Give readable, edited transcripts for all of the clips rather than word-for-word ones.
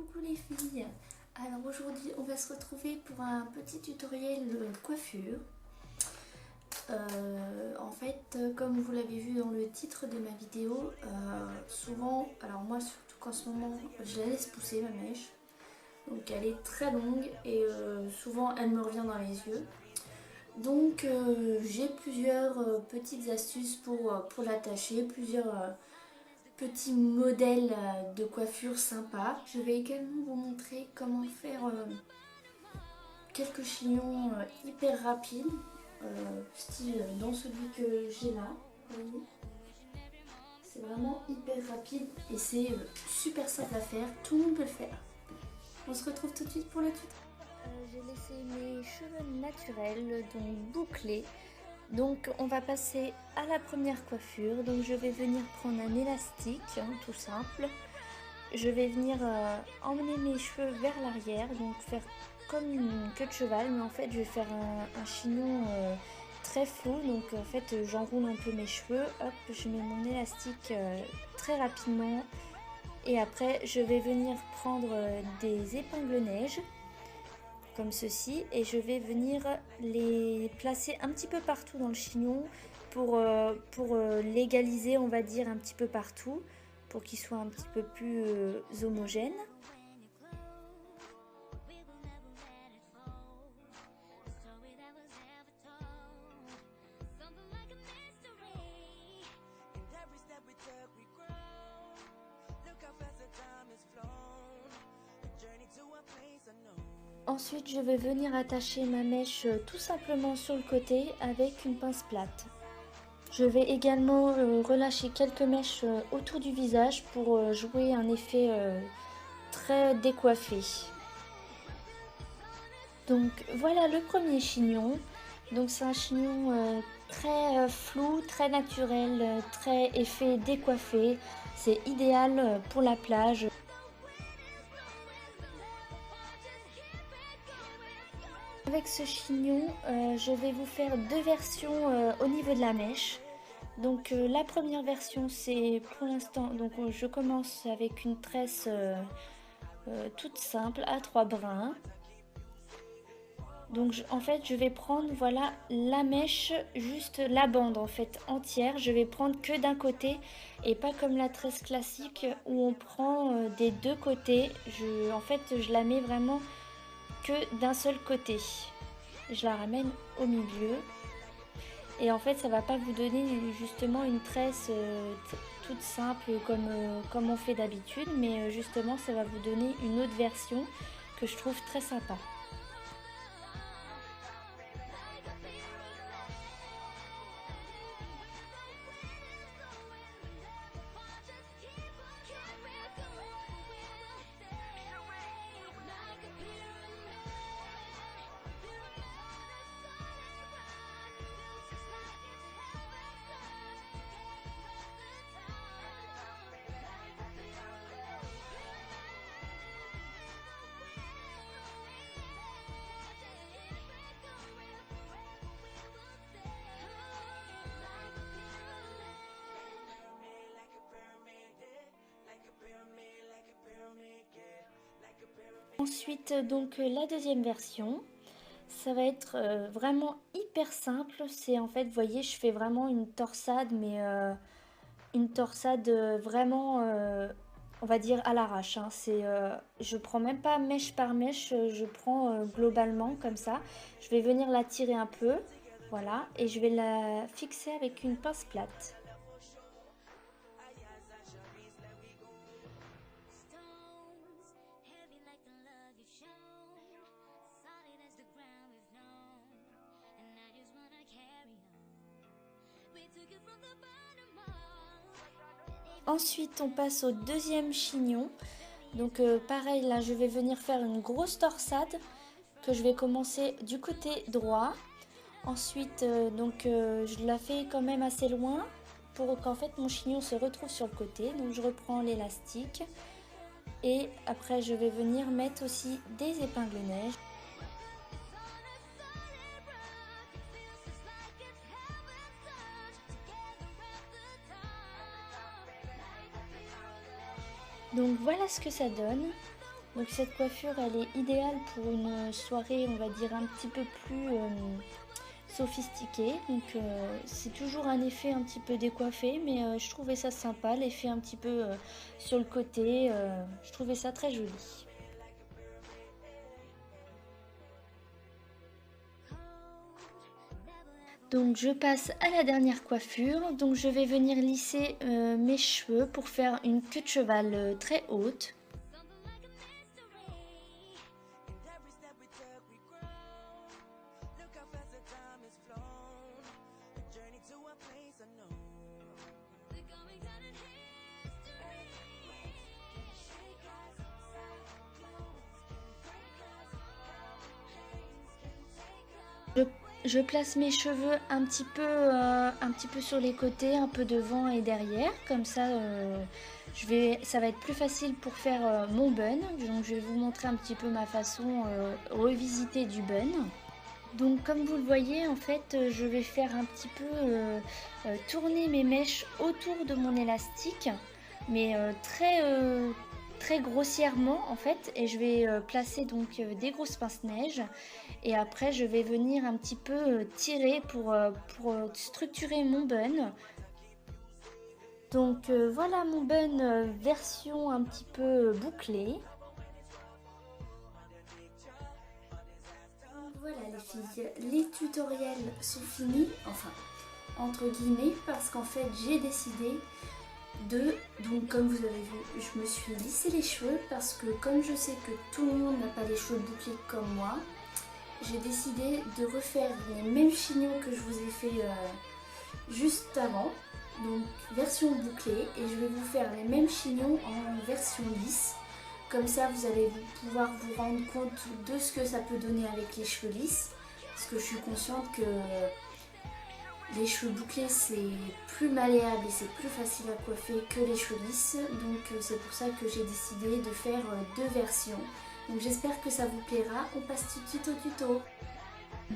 Coucou les filles. Alors aujourd'hui on va se retrouver pour un petit tutoriel coiffure. En fait, comme vous l'avez vu dans le titre de ma vidéo, souvent, alors moi surtout qu'en ce moment je la laisse pousser ma mèche, donc elle est très longue et souvent elle me revient dans les yeux. Donc j'ai plusieurs petites astuces pour l'attacher, plusieurs petits modèles de coiffure sympa. Je vais également vous montrer comment faire quelques chignons hyper rapides, style dans celui que j'ai là. Vous voyez, c'est vraiment hyper rapide et c'est super simple à faire, tout le monde peut le faire. On se retrouve tout de suite pour le tuto. J'ai laissé mes cheveux naturels, donc bouclés. Donc on va passer à la première coiffure. Donc je vais venir prendre un élastique, tout simple. Je vais venir emmener mes cheveux vers l'arrière, donc faire comme une queue de cheval, mais en fait je vais faire un chignon très flou. Donc en fait j'enroule un peu mes cheveux, hop, je mets mon élastique très rapidement. Et après je vais venir prendre des épingles neige, comme ceci, et je vais venir les placer un petit peu partout dans le chignon pour l'égaliser, on va dire, un petit peu partout pour qu'il soit un petit peu plus homogène. Ensuite, je vais venir attacher ma mèche tout simplement sur le côté avec une pince plate. Je vais également relâcher quelques mèches autour du visage pour jouer un effet très décoiffé. Donc voilà le premier chignon. Donc c'est un chignon très flou, très naturel, très effet décoiffé. C'est idéal pour la plage. Avec ce chignon, je vais vous faire deux versions au niveau de la mèche. Donc la première version, c'est pour l'instant, donc je commence avec une tresse toute simple à 3 brins. Donc en fait je vais prendre, voilà, la mèche, juste la bande en fait entière. Je vais prendre que d'un côté et pas comme la tresse classique où on prend des deux côtés. En fait je la mets vraiment que d'un seul côté. Je la ramène au milieu. Et en fait ça va pas vous donner justement une tresse toute simple comme on fait d'habitude, mais justement ça va vous donner une autre version que je trouve très sympa. Ensuite, donc la deuxième version, ça va être vraiment hyper simple. C'est en fait, vous voyez, je fais vraiment une torsade, mais une torsade vraiment, on va dire, à l'arrache. Hein. Je prends même pas mèche par mèche, je prends globalement comme ça. Je vais venir la tirer un peu, voilà, et je vais la fixer avec une pince plate. Ensuite, on passe au deuxième chignon. Donc pareil, là, je vais venir faire une grosse torsade que je vais commencer du côté droit. Ensuite, je la fais quand même assez loin pour qu'en fait mon chignon se retrouve sur le côté. Donc je reprends l'élastique et après je vais venir mettre aussi des épingles neige. Donc voilà ce que ça donne. Donc cette coiffure, elle est idéale pour une soirée, on va dire, un petit peu plus sophistiquée. Donc c'est toujours un effet un petit peu décoiffé, mais je trouvais ça sympa, l'effet un petit peu sur le côté. Je trouvais ça très joli. Donc je passe à la dernière coiffure. Donc je vais venir lisser mes cheveux pour faire une queue de cheval très haute. Je place mes cheveux un petit peu sur les côtés, un peu devant et derrière. Comme ça, ça va être plus facile pour faire mon bun. Donc je vais vous montrer un petit peu ma façon revisitée du bun. Donc comme vous le voyez, en fait, je vais faire un petit peu tourner mes mèches autour de mon élastique, mais très grossièrement en fait, et je vais placer donc des grosses pinces-neige, et après je vais venir un petit peu tirer pour structurer mon bun. Donc voilà mon bun version un petit peu bouclée. Voilà les filles, les tutoriels sont finis, enfin entre guillemets, parce qu'en fait j'ai décidé donc comme vous avez vu, je me suis lissé les cheveux parce que comme je sais que tout le monde n'a pas les cheveux bouclés comme moi, j'ai décidé de refaire les mêmes chignons que je vous ai fait juste avant, donc version bouclée, et je vais vous faire les mêmes chignons en version lisse. Comme ça, vous allez pouvoir vous rendre compte de ce que ça peut donner avec les cheveux lisses. Parce que je suis consciente que les cheveux bouclés, c'est plus malléable et c'est plus facile à coiffer que les cheveux lisses. Donc c'est pour ça que j'ai décidé de faire deux versions. Donc j'espère que ça vous plaira. On passe tout de suite au tuto.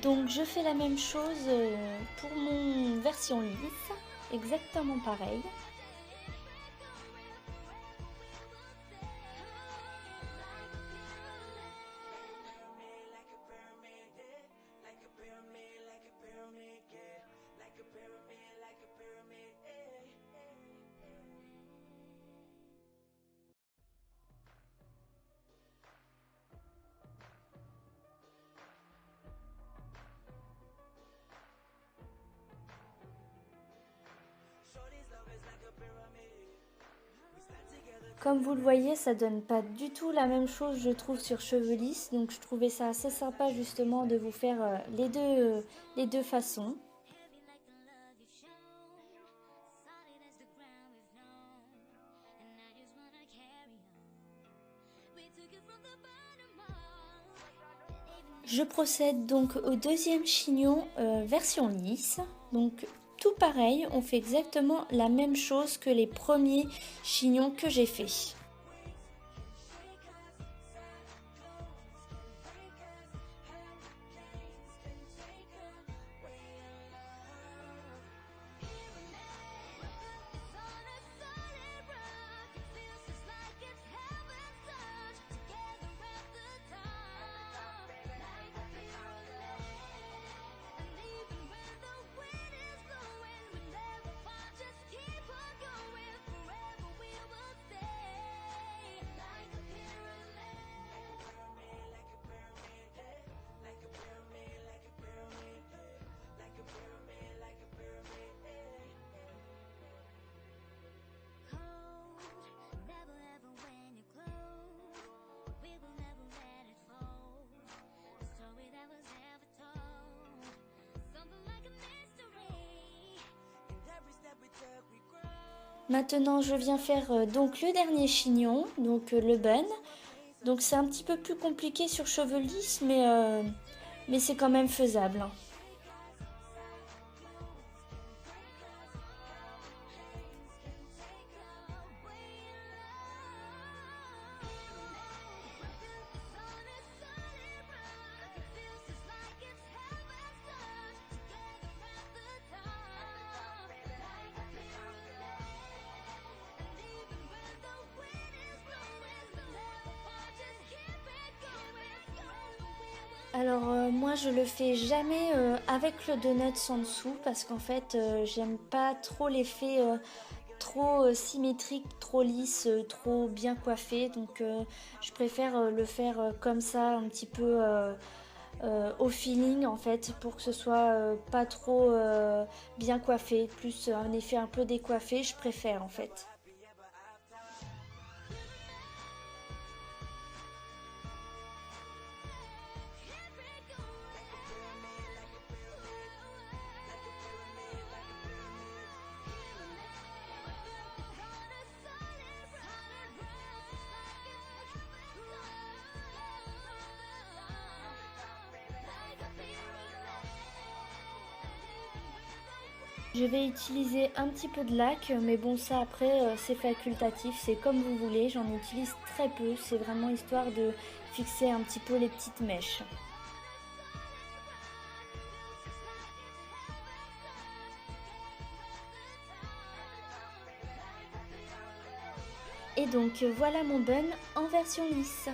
Donc je fais la même chose pour mon version lisse. Exactement pareil. Comme vous le voyez, ça donne pas du tout la même chose, je trouve, sur cheveux lisses. Donc je trouvais ça assez sympa justement de vous faire les deux façons. Je procède donc au deuxième chignon version lisse. Donc tout pareil, on fait exactement la même chose que les premiers chignons que j'ai fait. Maintenant, je viens faire donc le dernier chignon, donc le bun. Donc c'est un petit peu plus compliqué sur cheveux lisses, mais c'est quand même faisable. Alors moi je le fais jamais avec le donut en dessous parce qu'en fait j'aime pas trop l'effet trop symétrique, trop lisse, trop bien coiffé. Donc je préfère le faire comme ça, un petit peu au feeling en fait, pour que ce soit pas trop bien coiffé, plus un effet un peu décoiffé, je préfère en fait. Je vais utiliser un petit peu de lac, mais bon ça après c'est facultatif, c'est comme vous voulez, j'en utilise très peu, c'est vraiment histoire de fixer un petit peu les petites mèches. Et donc voilà mon bun en version lisse.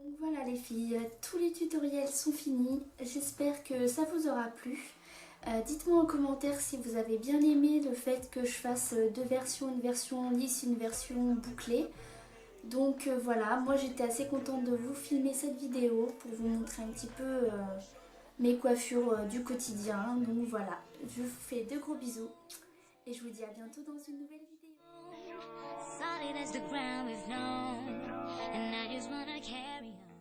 Donc voilà les filles, tous les tutoriels sont finis, j'espère que ça vous aura plu. Dites-moi en commentaire si vous avez bien aimé le fait que je fasse deux versions, une version lisse, une version bouclée. Donc voilà, moi j'étais assez contente de vous filmer cette vidéo pour vous montrer un petit peu mes coiffures du quotidien. Donc voilà, je vous fais de gros bisous et je vous dis à bientôt dans une nouvelle vidéo. Solid as the ground we've known, and I just wanna carry on.